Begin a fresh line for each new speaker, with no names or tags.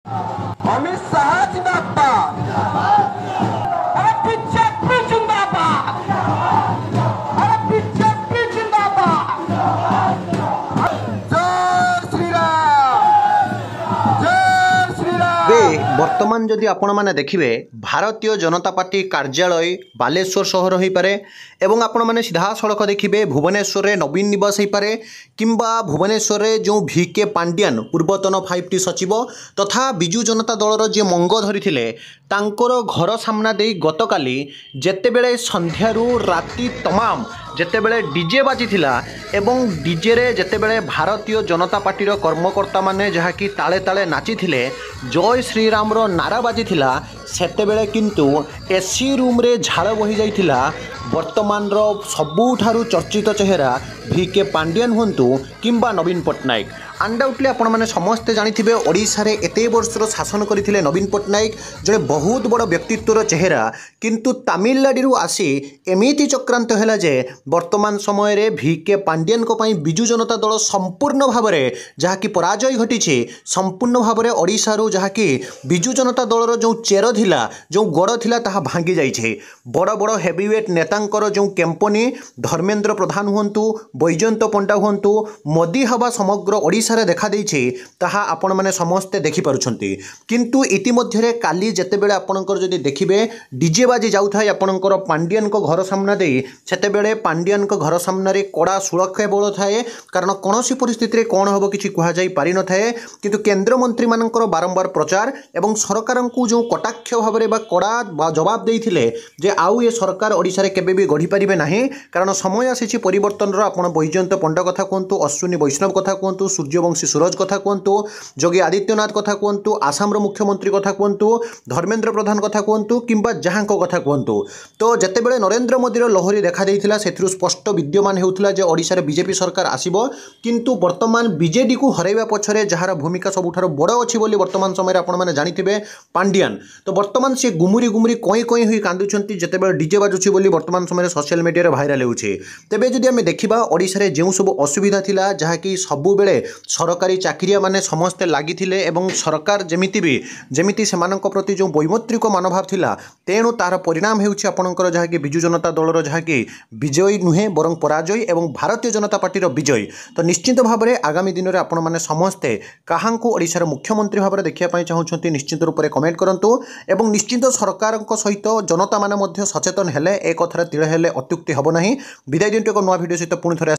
अमित शाह जिंदाबाद, अरे बीजेपी जिंदाबाद, अरे बीजेपी जिंदाबाद। जय श्री राम, जय श्री राम।
बर्तमान जदि आपण मैंने देखिए भारतीय जनता पार्टी कार्यालय बालेश्वर सहर हो पारे एवं आपण मैंने सीधा सड़क देखिए भुवनेश्वर में नवीन निवास हो पारे किंबा भुवनेश्वर में जो VK पांड्यान पूर्वतन 5T सचिव तथा विजु जनता दलर जी मंग धरी तांकर घर सामना दे गतकाली जेतेबेले संध्यारू राति तमाम जेतेबेले डीजे बाजिथिला एवं डीजे रे जेतेबेले भारतीय जनता पार्टीर कर्मकर्ता माने जहाँकि ताले ताले नाचिथिले जय श्रीराम रो नारा बाजिथिला सेतेबेले किंतु एसी रूम रे झाड़ बही जाइथिला वर्तमान रो सबुठारु चर्चित चेहरा VK पांड्यान हुंतु किंबा नवीन पट्टनायक अनडाउटली आपण मैंने समस्ते जानी ओडिशा रे एते वर्षर शासन करथिले नवीन पट्टनायक जड़े बहुत बड़ व्यक्तित्वर चेहरा किंतु तमिलनाडु आसी एमिति चक्रांत है जे वर्तमान समय रे VK पांड्यान को पई विजु जनता दल संपूर्ण भाव में जहाँकि पराजय घटी संपूर्ण भाव में ओडिशा रु जहाँकि विजु जनता दलर जो चेर थिला जो गड़ थिला ताहा भांगी जाइछे बड़ बड़ हेवीवेट नेतांकर जो कंपनी धर्मेंद्र प्रधान हुंतु बैजयंत पंडा हुंतु मोदी हवा समग्र ओडिशा रे देखा देइछे ताहा आपण माने समस्ते देखि पारुछंती किंतु इतिमध्ये काली जेतेबेले आपणकर जदि देखिबे डीजे बाजी जाउथाय आपणकर पांड्यान को घर सामना दे सेतेबेले पांड्यान को घर सामना रे कड़ा सुरक्षा बल थाए कारण कोनोसी परिस्थिति रे कोन हबो किछि कुहा जाई पारि न थाए किंतु केंद्र मंत्री मानकर बारंबार प्रचार एवं सरकार को जो कटाक्ष भाव रे बा कड़ा जवाब देइथिले जे आउ ये सरकार ओडिशा रे केबे भी गढ़ी परिबे नाही कारण समय आसीछि परिवर्तन रो आपण बैजयंत पंडा कथा कहतु अश्विनी वैष्णव कथा कहतु सूर्यवंशी सूरज कथा कहतु योगी आदित्यनाथ कथा कहतु आसाम रो मुख्यमंत्री कथा कहतु धर्मेंद्र प्रधान कथा कहतु किंबा जहां कथा कहतु तो जेतेबेले नरेंद्र मोदी रो लहरी देखा देइथिला सेथरु स्पष्ट विद्यमान हेउथिला जे ओडिशा रे बीजेपी सरकार आसीबो किंतु वर्तमान बीजेडी को हरैबा पछरे जहार भूमिका सबुठारो बड़ अछि बोली वर्तमान समय रे आपण माने जानिथिबे पांड्यान तो वर्तमान से गुमुरी गुमुरी कोई कोई हुई कांदुछंती जेतेबेले डीजे बाजुछि बोली वर्तमान समय रे सोशल मीडिया रे भाइराल हेउछि तेबे जदि हमें देखिबा ओडिशा रे जेउ सब असुविधा थिला जहा कि सबु बेले सरकारी चाकरिया माने समस्ते लागिथिले एवं सरकार जेमिति सेमानक प्रति जो वैमत्रिक मनोभाव थिला तेणु तार परिणाम हेउछि आपणकर जहा कि विजु जनता दलर जहा कि विजयी नुहे बरं पराजय एवं भारतीय जनता पार्टी रो विजय तो निश्चित भाव में आगामी दिन में आपण माने समस्ते काहांकु ओडिशा रो मुख्यमंत्री भाव में देखिया पई चाहुछंती निश्चित रूप से कमेंट करंतु एवं निश्चित सरकार सहित जनता माने मध्य सचेतन हेले एक कथार तिळे हेले अत्युक्ति हबो नाही विदाय दिनटो नुआ वीडियो सहित पुणी थरे